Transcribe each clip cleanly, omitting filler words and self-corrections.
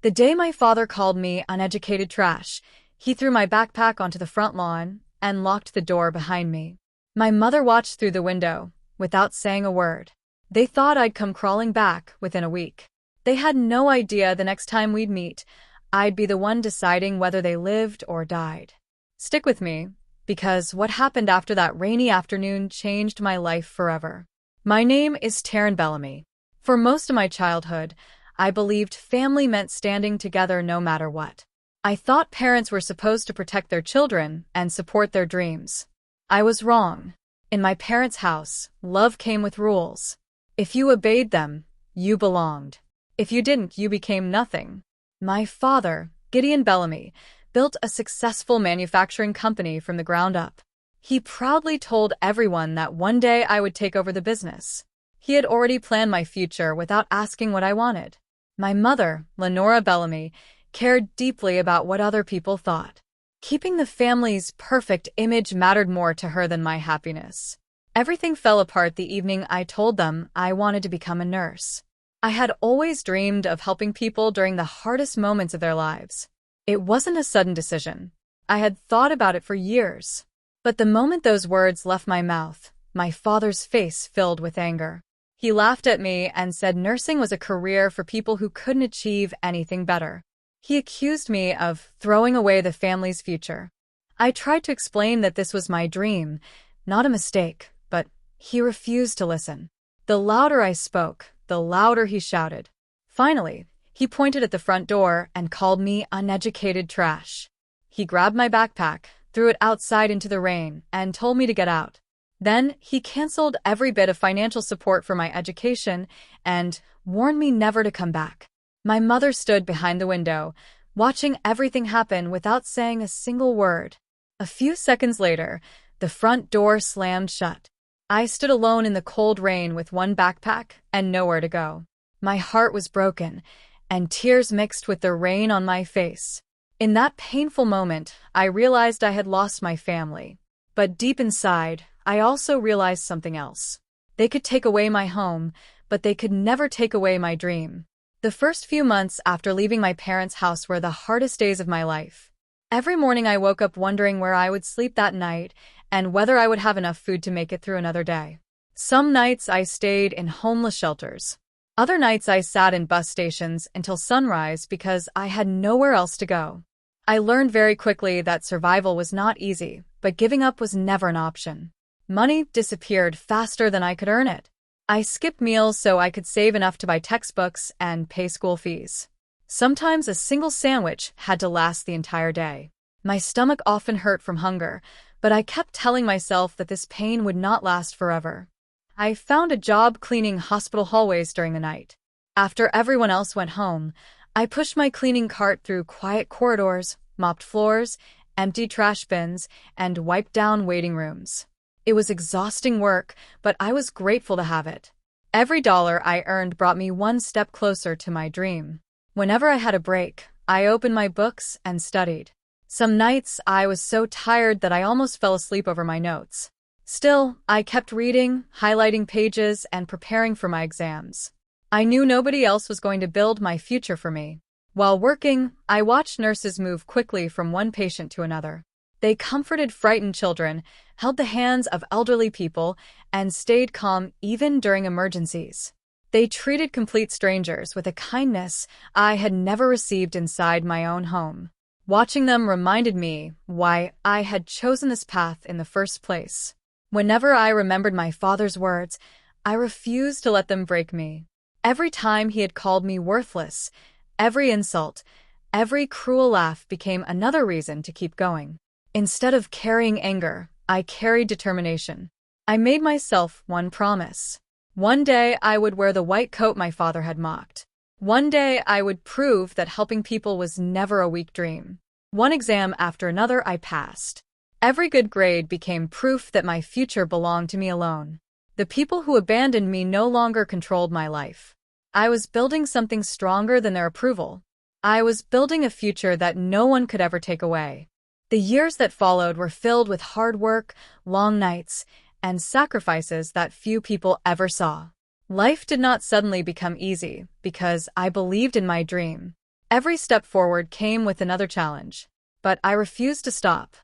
The day my father called me uneducated trash, he threw my backpack onto the front lawn and locked the door behind me. My mother watched through the window, without saying a word. They thought I'd come crawling back within a week. They had no idea the next time we'd meet, I'd be the one deciding whether they lived or died. Stick with me, because what happened after that rainy afternoon changed my life forever. My name is Taryn Bellamy. For most of my childhood, I believed family meant standing together no matter what. I thought parents were supposed to protect their children and support their dreams. I was wrong. In my parents' house, love came with rules. If you obeyed them, you belonged. If you didn't, you became nothing. My father, Gideon Bellamy, built a successful manufacturing company from the ground up. He proudly told everyone that one day I would take over the business. He had already planned my future without asking what I wanted. My mother, Lenora Bellamy, cared deeply about what other people thought. Keeping the family's perfect image mattered more to her than my happiness. Everything fell apart the evening I told them I wanted to become a nurse. I had always dreamed of helping people during the hardest moments of their lives. It wasn't a sudden decision. I had thought about it for years. But the moment those words left my mouth, my father's face filled with anger. He laughed at me and said nursing was a career for people who couldn't achieve anything better. He accused me of throwing away the family's future. I tried to explain that this was my dream, not a mistake, but he refused to listen. The louder I spoke, the louder he shouted. Finally, he pointed at the front door and called me uneducated trash. He grabbed my backpack, threw it outside into the rain, and told me to get out. Then, he canceled every bit of financial support for my education and warned me never to come back. My mother stood behind the window, watching everything happen without saying a single word. A few seconds later, the front door slammed shut. I stood alone in the cold rain with one backpack and nowhere to go. My heart was broken, and tears mixed with the rain on my face. In that painful moment, I realized I had lost my family. But deep inside, I also realized something else. They could take away my home, but they could never take away my dream. The first few months after leaving my parents' house were the hardest days of my life. Every morning I woke up wondering where I would sleep that night and whether I would have enough food to make it through another day. Some nights I stayed in homeless shelters. Other nights I sat in bus stations until sunrise because I had nowhere else to go. I learned very quickly that survival was not easy, but giving up was never an option. Money disappeared faster than I could earn it. I skipped meals so I could save enough to buy textbooks and pay school fees. Sometimes a single sandwich had to last the entire day. My stomach often hurt from hunger, but I kept telling myself that this pain would not last forever. I found a job cleaning hospital hallways during the night. After everyone else went home, I pushed my cleaning cart through quiet corridors, mopped floors, emptied trash bins, and wiped down waiting rooms. It was exhausting work, but I was grateful to have it. Every dollar I earned brought me one step closer to my dream. Whenever I had a break, I opened my books and studied. Some nights I was so tired that I almost fell asleep over my notes. Still, I kept reading, highlighting pages, and preparing for my exams. I knew nobody else was going to build my future for me. While working, I watched nurses move quickly from one patient to another. They comforted frightened children, held the hands of elderly people, and stayed calm even during emergencies. They treated complete strangers with a kindness I had never received inside my own home. Watching them reminded me why I had chosen this path in the first place. Whenever I remembered my father's words, I refused to let them break me. Every time he had called me worthless, every insult, every cruel laugh became another reason to keep going. Instead of carrying anger, I carried determination. I made myself one promise. One day I would wear the white coat my father had mocked. One day I would prove that helping people was never a weak dream. One exam after another I passed. Every good grade became proof that my future belonged to me alone. The people who abandoned me no longer controlled my life. I was building something stronger than their approval. I was building a future that no one could ever take away. The years that followed were filled with hard work, long nights, and sacrifices that few people ever saw. Life did not suddenly become easy because I believed in my dream. Every step forward came with another challenge, but I refused to stop.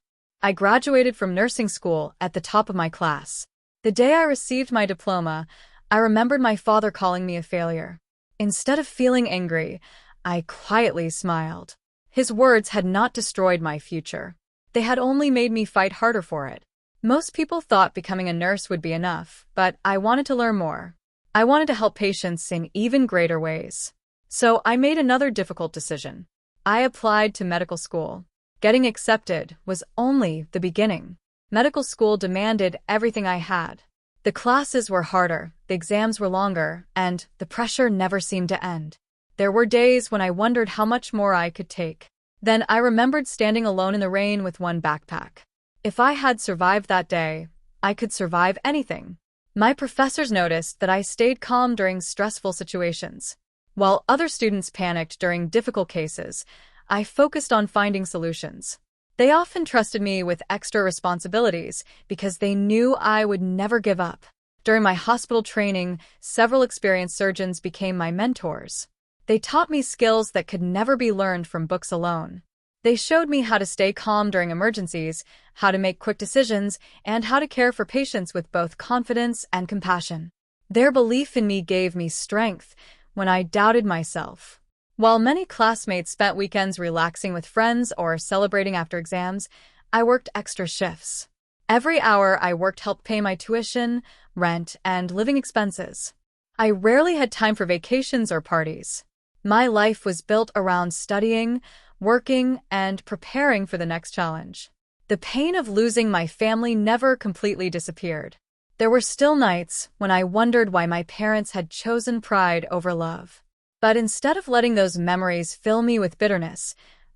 I graduated from nursing school at the top of my class. The day I received my diploma, I remembered my father calling me a failure. Instead of feeling angry, I quietly smiled. His words had not destroyed my future. They had only made me fight harder for it. Most people thought becoming a nurse would be enough, but I wanted to learn more. I wanted to help patients in even greater ways. So I made another difficult decision. I applied to medical school. Getting accepted was only the beginning. Medical school demanded everything I had. The classes were harder, the exams were longer, and the pressure never seemed to end. There were days when I wondered how much more I could take. Then I remembered standing alone in the rain with one backpack. If I had survived that day, I could survive anything. My professors noticed that I stayed calm during stressful situations. While other students panicked during difficult cases, I focused on finding solutions. They often trusted me with extra responsibilities because they knew I would never give up. During my hospital training, several experienced surgeons became my mentors. They taught me skills that could never be learned from books alone. They showed me how to stay calm during emergencies, how to make quick decisions, and how to care for patients with both confidence and compassion. Their belief in me gave me strength when I doubted myself. While many classmates spent weekends relaxing with friends or celebrating after exams, I worked extra shifts. Every hour I worked helped pay my tuition, rent, and living expenses. I rarely had time for vacations or parties. My life was built around studying, working, and preparing for the next challenge. The pain of losing my family never completely disappeared. There were still nights when I wondered why my parents had chosen pride over love. But instead of letting those memories fill me with bitterness,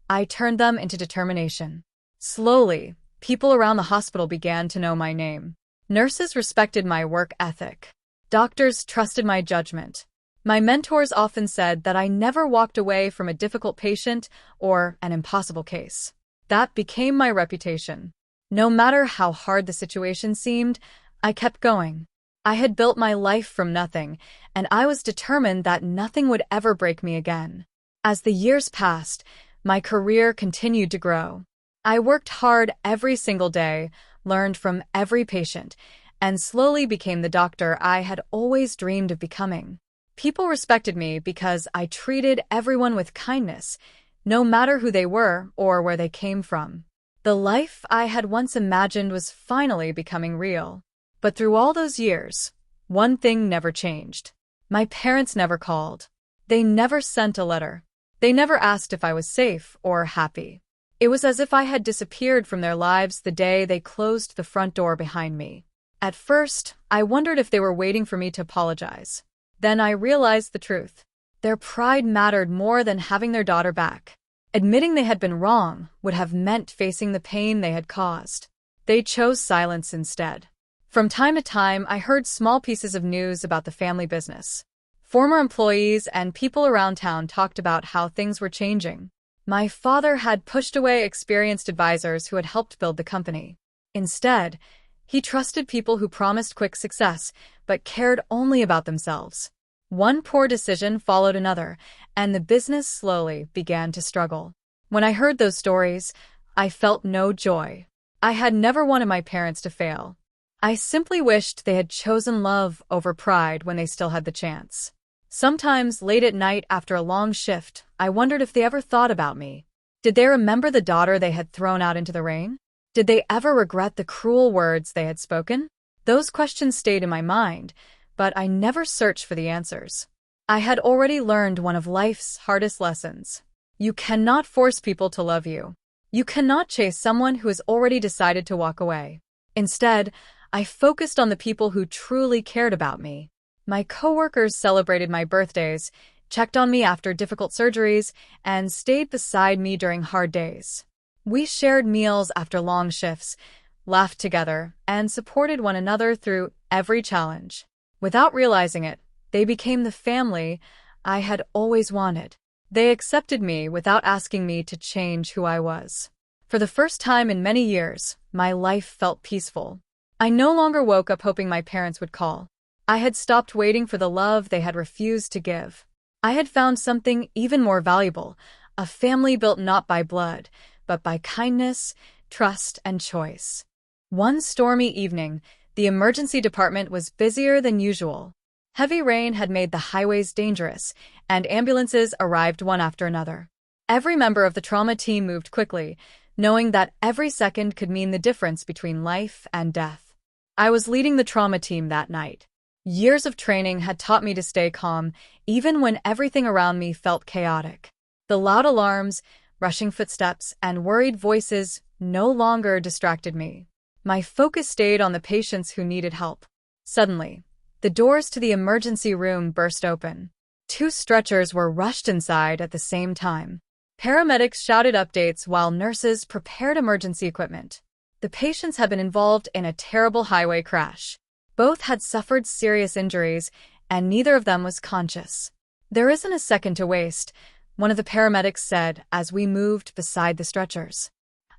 I turned them into determination. Slowly, people around the hospital began to know my name. Nurses respected my work ethic. Doctors trusted my judgment. My mentors often said that I never walked away from a difficult patient or an impossible case. That became my reputation. No matter how hard the situation seemed, I kept going. I had built my life from nothing, and I was determined that nothing would ever break me again. As the years passed, my career continued to grow. I worked hard every single day, learned from every patient, and slowly became the doctor I had always dreamed of becoming. People respected me because I treated everyone with kindness, no matter who they were or where they came from. The life I had once imagined was finally becoming real. But through all those years, one thing never changed. My parents never called. They never sent a letter. They never asked if I was safe or happy. It was as if I had disappeared from their lives the day they closed the front door behind me. At first, I wondered if they were waiting for me to apologize. Then I realized the truth. Their pride mattered more than having their daughter back. Admitting they had been wrong would have meant facing the pain they had caused. They chose silence instead. From time to time, I heard small pieces of news about the family business. Former employees and people around town talked about how things were changing. My father had pushed away experienced advisors who had helped build the company. Instead, he trusted people who promised quick success, but cared only about themselves. One poor decision followed another, and the business slowly began to struggle. When I heard those stories, I felt no joy. I had never wanted my parents to fail. I simply wished they had chosen love over pride when they still had the chance. Sometimes, late at night after a long shift, I wondered if they ever thought about me. Did they remember the daughter they had thrown out into the rain? Did they ever regret the cruel words they had spoken? Those questions stayed in my mind, but I never searched for the answers. I had already learned one of life's hardest lessons. You cannot force people to love you. You cannot chase someone who has already decided to walk away. Instead, I focused on the people who truly cared about me. My coworkers celebrated my birthdays, checked on me after difficult surgeries, and stayed beside me during hard days. We shared meals after long shifts, laughed together, and supported one another through every challenge. Without realizing it, they became the family I had always wanted. They accepted me without asking me to change who I was. For the first time in many years, my life felt peaceful. I no longer woke up hoping my parents would call. I had stopped waiting for the love they had refused to give. I had found something even more valuable, a family built not by blood, but by kindness, trust, and choice. One stormy evening, the emergency department was busier than usual. Heavy rain had made the highways dangerous, and ambulances arrived one after another. Every member of the trauma team moved quickly, knowing that every second could mean the difference between life and death. I was leading the trauma team that night. Years of training had taught me to stay calm, even when everything around me felt chaotic. The loud alarms, rushing footsteps, and worried voices no longer distracted me. My focus stayed on the patients who needed help. Suddenly, the doors to the emergency room burst open. 2 stretchers were rushed inside at the same time. Paramedics shouted updates while nurses prepared emergency equipment. The patients had been involved in a terrible highway crash. Both had suffered serious injuries, and neither of them was conscious. "There isn't a second to waste," one of the paramedics said as we moved beside the stretchers.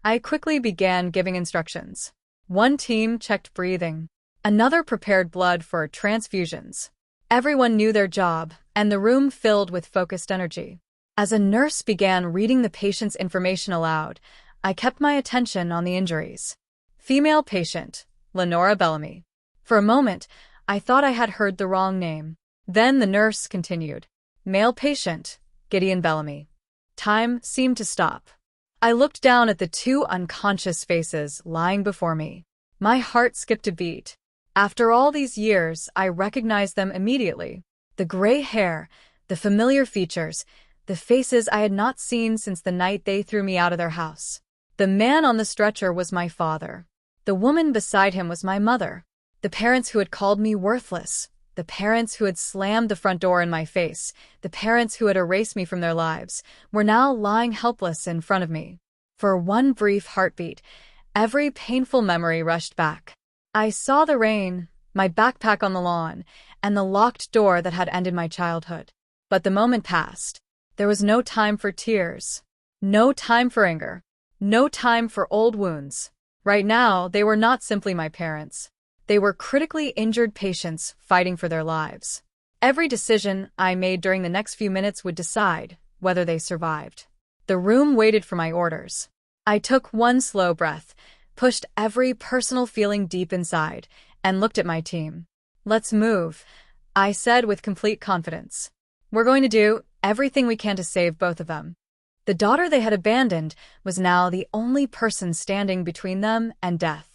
I quickly began giving instructions. One team checked breathing. Another prepared blood for transfusions. Everyone knew their job, and the room filled with focused energy. As a nurse began reading the patient's information aloud, I kept my attention on the injuries. Female patient, Lenora Bellamy. For a moment, I thought I had heard the wrong name. Then the nurse continued. Male patient, Gideon Bellamy. Time seemed to stop. I looked down at the 2 unconscious faces lying before me. My heart skipped a beat. After all these years, I recognized them immediately. The gray hair, the familiar features, the faces I had not seen since the night they threw me out of their house. The man on the stretcher was my father. The woman beside him was my mother. The parents who had called me worthless. The parents who had slammed the front door in my face, the parents who had erased me from their lives, were now lying helpless in front of me. For one brief heartbeat, every painful memory rushed back. I saw the rain, my backpack on the lawn, and the locked door that had ended my childhood. But the moment passed. There was no time for tears. No time for anger. No time for old wounds. Right now, they were not simply my parents. They were critically injured patients fighting for their lives. Every decision I made during the next few minutes would decide whether they survived. The room waited for my orders. I took one slow breath, pushed every personal feeling deep inside, and looked at my team. "Let's move," I said with complete confidence. "We're going to do everything we can to save both of them." The daughter they had abandoned was now the only person standing between them and death.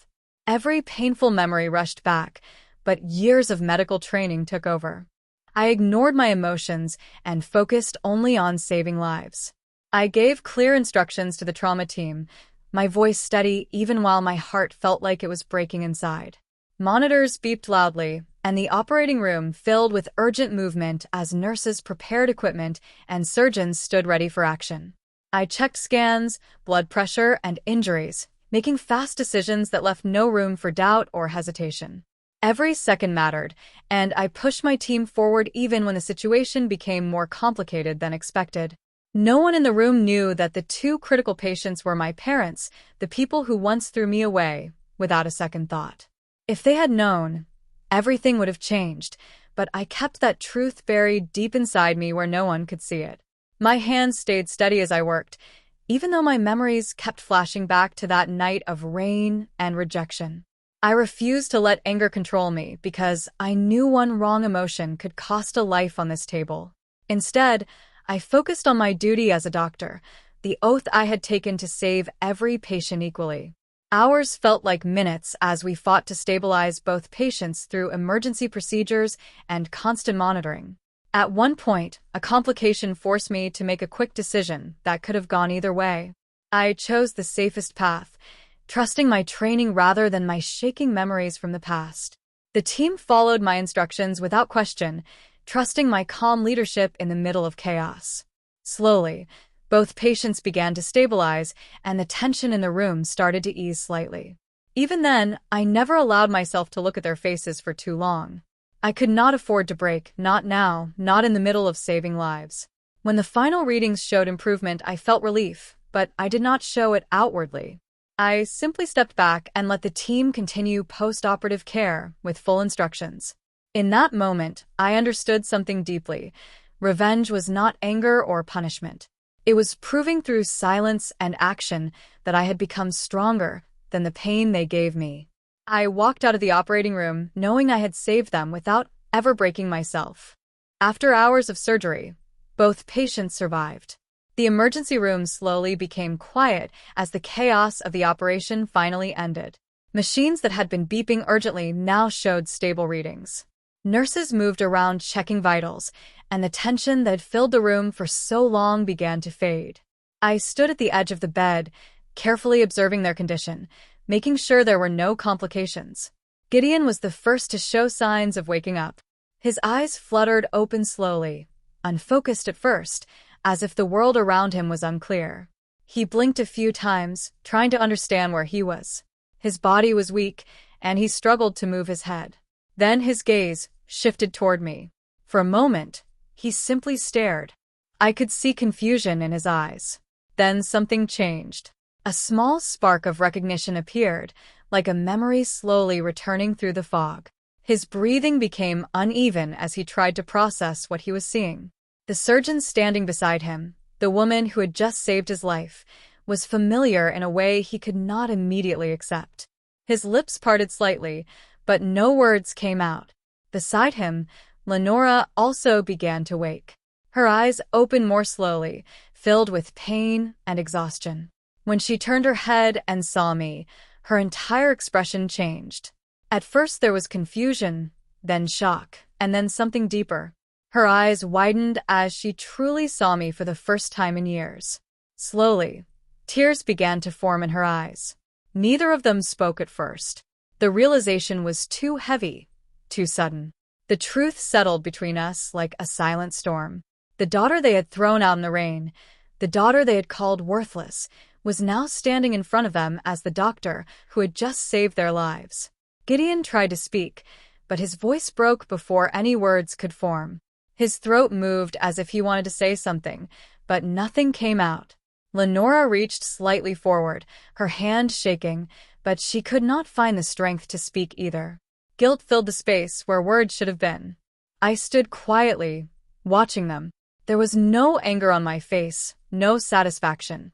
Every painful memory rushed back, but years of medical training took over. I ignored my emotions and focused only on saving lives. I gave clear instructions to the trauma team, my voice steady even while my heart felt like it was breaking inside. Monitors beeped loudly, and the operating room filled with urgent movement as nurses prepared equipment and surgeons stood ready for action. I checked scans, blood pressure, and injuries, making fast decisions that left no room for doubt or hesitation. Every second mattered, and I pushed my team forward even when the situation became more complicated than expected. No one in the room knew that the 2 critical patients were my parents, the people who once threw me away, without a second thought. If they had known, everything would have changed, but I kept that truth buried deep inside me where no one could see it. My hands stayed steady as I worked, even though my memories kept flashing back to that night of rain and rejection. I refused to let anger control me because I knew one wrong emotion could cost a life on this table. Instead, I focused on my duty as a doctor, the oath I had taken to save every patient equally. Hours felt like minutes as we fought to stabilize both patients through emergency procedures and constant monitoring. At one point, a complication forced me to make a quick decision that could have gone either way. I chose the safest path, trusting my training rather than my shaking memories from the past. The team followed my instructions without question, trusting my calm leadership in the middle of chaos. Slowly, both patients began to stabilize, and the tension in the room started to ease slightly. Even then, I never allowed myself to look at their faces for too long. I could not afford to break, not now, not in the middle of saving lives. When the final readings showed improvement, I felt relief, but I did not show it outwardly. I simply stepped back and let the team continue post-operative care with full instructions. In that moment, I understood something deeply. Revenge was not anger or punishment. It was proving through silence and action that I had become stronger than the pain they gave me. I walked out of the operating room knowing I had saved them without ever breaking myself. After hours of surgery, both patients survived. The emergency room slowly became quiet as the chaos of the operation finally ended. Machines that had been beeping urgently now showed stable readings. Nurses moved around checking vitals, and the tension that had filled the room for so long began to fade. I stood at the edge of the bed, carefully observing their condition, making sure there were no complications. Gideon was the first to show signs of waking up. His eyes fluttered open slowly, unfocused at first, as if the world around him was unclear. He blinked a few times, trying to understand where he was. His body was weak, and he struggled to move his head. Then his gaze shifted toward me. For a moment, he simply stared. I could see confusion in his eyes. Then something changed. A small spark of recognition appeared, like a memory slowly returning through the fog. His breathing became uneven as he tried to process what he was seeing. The surgeon standing beside him, the woman who had just saved his life, was familiar in a way he could not immediately accept. His lips parted slightly, but no words came out. Beside him, Lenora also began to wake. Her eyes opened more slowly, filled with pain and exhaustion. When she turned her head and saw me, her entire expression changed. At first there was confusion, then shock, and then something deeper. Her eyes widened as she truly saw me for the first time in years. Slowly, tears began to form in her eyes. Neither of them spoke at first. The realization was too heavy, too sudden. The truth settled between us like a silent storm. The daughter they had thrown out in the rain, the daughter they had called worthless, was now standing in front of them as the doctor who had just saved their lives. Gideon tried to speak, but his voice broke before any words could form. His throat moved as if he wanted to say something, but nothing came out. Lenora reached slightly forward, her hand shaking, but she could not find the strength to speak either. Guilt filled the space where words should have been. I stood quietly, watching them. There was no anger on my face, no satisfaction.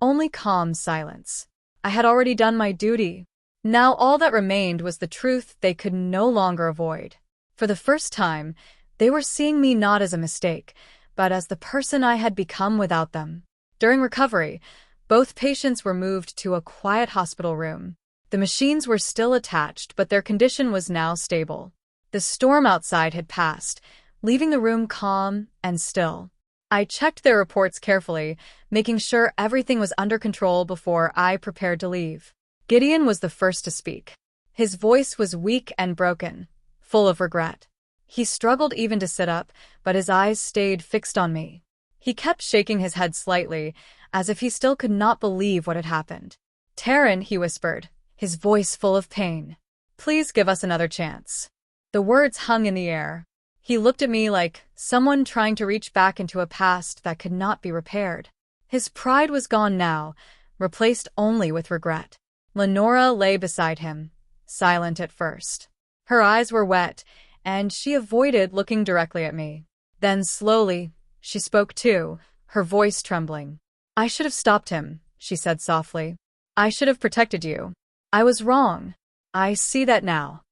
Only calm silence. I had already done my duty. Now all that remained was the truth they could no longer avoid. For the first time, they were seeing me not as a mistake, but as the person I had become without them. During recovery, both patients were moved to a quiet hospital room. The machines were still attached, but their condition was now stable. The storm outside had passed, leaving the room calm and still. I checked their reports carefully, making sure everything was under control before I prepared to leave. Gideon was the first to speak. His voice was weak and broken, full of regret. He struggled even to sit up, but his eyes stayed fixed on me. He kept shaking his head slightly, as if he still could not believe what had happened. "Taryn," he whispered, his voice full of pain. "Please give us another chance." The words hung in the air. He looked at me like someone trying to reach back into a past that could not be repaired. His pride was gone now, replaced only with regret. Lenora lay beside him, silent at first. Her eyes were wet, and she avoided looking directly at me. Then slowly, she spoke too, her voice trembling. "I should have stopped him," she said softly. "I should have protected you. I was wrong. I see that now."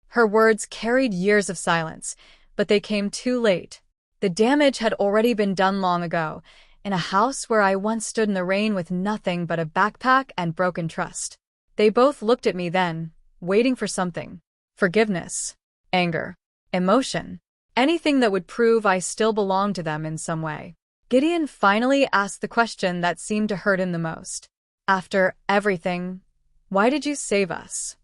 Her words carried years of silence, but they came too late. The damage had already been done long ago, in a house where I once stood in the rain with nothing but a backpack and broken trust. They both looked at me then, waiting for something. Forgiveness, anger, emotion, anything that would prove I still belonged to them in some way. Gideon finally asked the question that seemed to hurt him the most. "After everything, why did you save us?"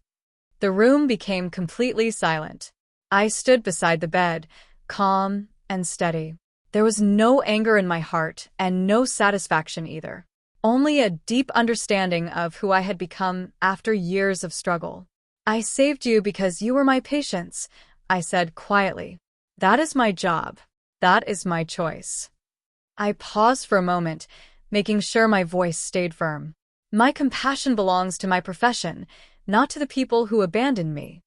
The room became completely silent. I stood beside the bed, calm and steady. There was no anger in my heart and no satisfaction either. Only a deep understanding of who I had become after years of struggle. "I saved you because you were my patients," I said quietly. "That is my job. That is my choice." I paused for a moment, making sure my voice stayed firm. My compassion belongs to my profession, not to the people who abandoned me.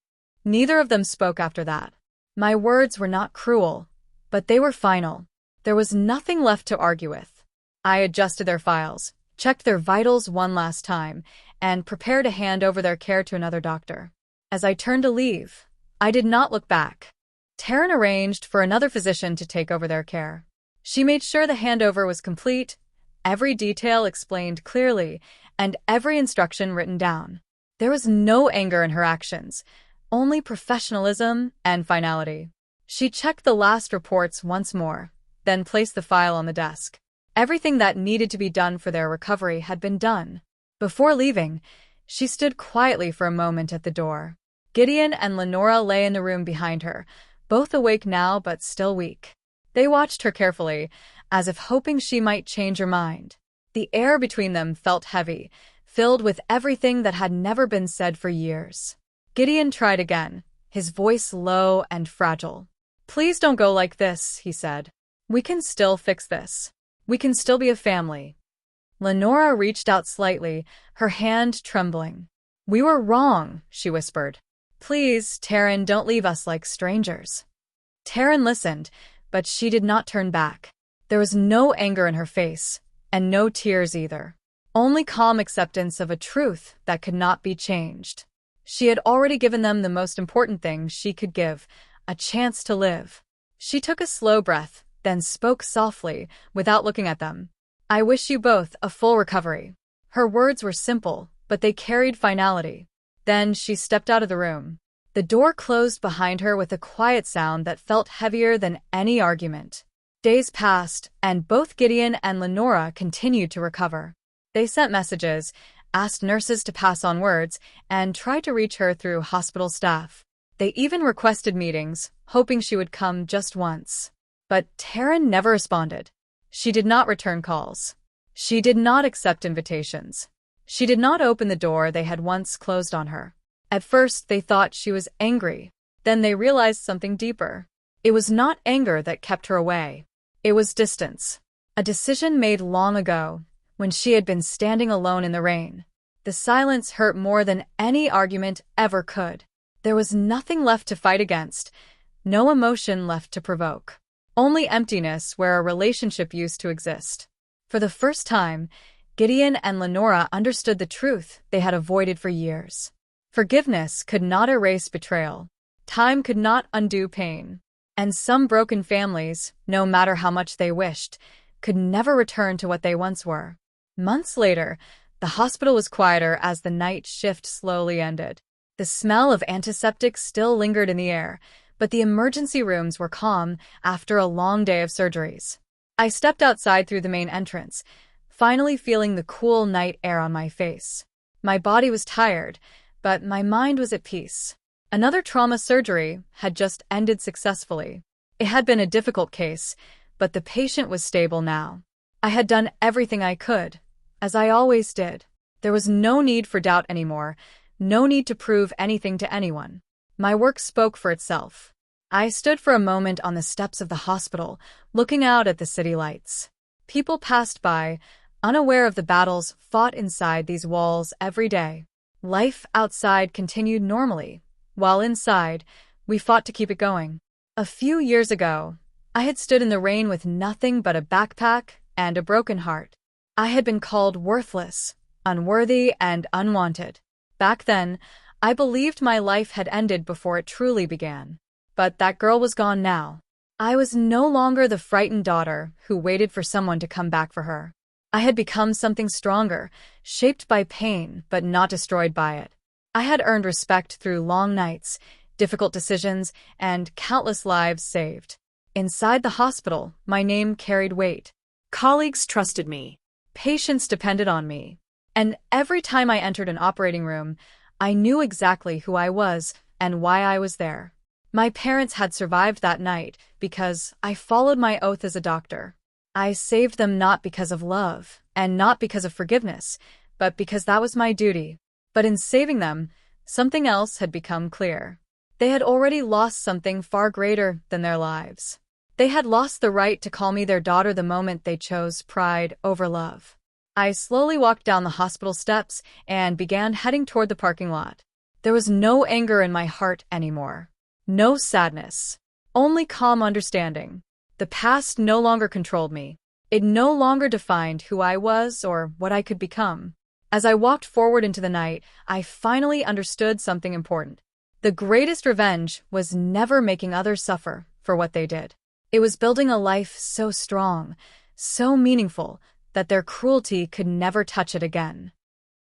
Neither of them spoke after that. My words were not cruel, but they were final. There was nothing left to argue with. I adjusted their files, checked their vitals one last time, and prepared to hand over their care to another doctor. As I turned to leave, I did not look back. Taryn arranged for another physician to take over their care. She made sure the handover was complete, every detail explained clearly, and every instruction written down. There was no anger in her actions, only professionalism and finality. She checked the last reports once more, then placed the file on the desk. Everything that needed to be done for their recovery had been done. Before leaving, she stood quietly for a moment at the door. Gideon and Lenora lay in the room behind her, both awake now but still weak. They watched her carefully, as if hoping she might change her mind. The air between them felt heavy, filled with everything that had never been said for years. Gideon tried again, his voice low and fragile. "Please don't go like this," he said. "We can still fix this. We can still be a family." Lenora reached out slightly, her hand trembling. "We were wrong," she whispered. "Please, Taryn, don't leave us like strangers." Taryn listened, but she did not turn back. There was no anger in her face, and no tears either. Only calm acceptance of a truth that could not be changed. She had already given them the most important thing she could give, a chance to live. She took a slow breath, then spoke softly, without looking at them. "I wish you both a full recovery." Her words were simple, but they carried finality. Then she stepped out of the room. The door closed behind her with a quiet sound that felt heavier than any argument. Days passed, and both Gideon and Lenora continued to recover. They sent messages, asked nurses to pass on words, and tried to reach her through hospital staff. They even requested meetings, hoping she would come just once. But Taryn never responded. She did not return calls. She did not accept invitations. She did not open the door they had once closed on her. At first, they thought she was angry. Then they realized something deeper. It was not anger that kept her away. It was distance. A decision made long ago, when she had been standing alone in the rain. The silence hurt more than any argument ever could. There was nothing left to fight against, no emotion left to provoke. Only emptiness where a relationship used to exist. For the first time, Gideon and Lenora understood the truth they had avoided for years. Forgiveness could not erase betrayal. Time could not undo pain. And some broken families, no matter how much they wished, could never return to what they once were. Months later, the hospital was quieter as the night shift slowly ended. The smell of antiseptic still lingered in the air, but the emergency rooms were calm after a long day of surgeries. I stepped outside through the main entrance, finally feeling the cool night air on my face. My body was tired, but my mind was at peace. Another trauma surgery had just ended successfully. It had been a difficult case, but the patient was stable now. I had done everything I could, as I always did. There was no need for doubt anymore, no need to prove anything to anyone. My work spoke for itself. I stood for a moment on the steps of the hospital, looking out at the city lights. People passed by, unaware of the battles fought inside these walls every day. Life outside continued normally, while inside, we fought to keep it going. A few years ago, I had stood in the rain with nothing but a backpack and a broken heart. I had been called worthless, unworthy, and unwanted. Back then, I believed my life had ended before it truly began. But that girl was gone now. I was no longer the frightened daughter who waited for someone to come back for her. I had become something stronger, shaped by pain but not destroyed by it. I had earned respect through long nights, difficult decisions, and countless lives saved. Inside the hospital, my name carried weight. Colleagues trusted me. Patients depended on me. And every time I entered an operating room, I knew exactly who I was and why I was there. My parents had survived that night because I followed my oath as a doctor. I saved them not because of love and not because of forgiveness, but because that was my duty. But in saving them, something else had become clear. They had already lost something far greater than their lives. They had lost the right to call me their daughter the moment they chose pride over love. I slowly walked down the hospital steps and began heading toward the parking lot. There was no anger in my heart anymore. No sadness. Only calm understanding. The past no longer controlled me. It no longer defined who I was or what I could become. As I walked forward into the night, I finally understood something important. The greatest revenge was never making others suffer for what they did. It was building a life so strong, so meaningful, that their cruelty could never touch it again.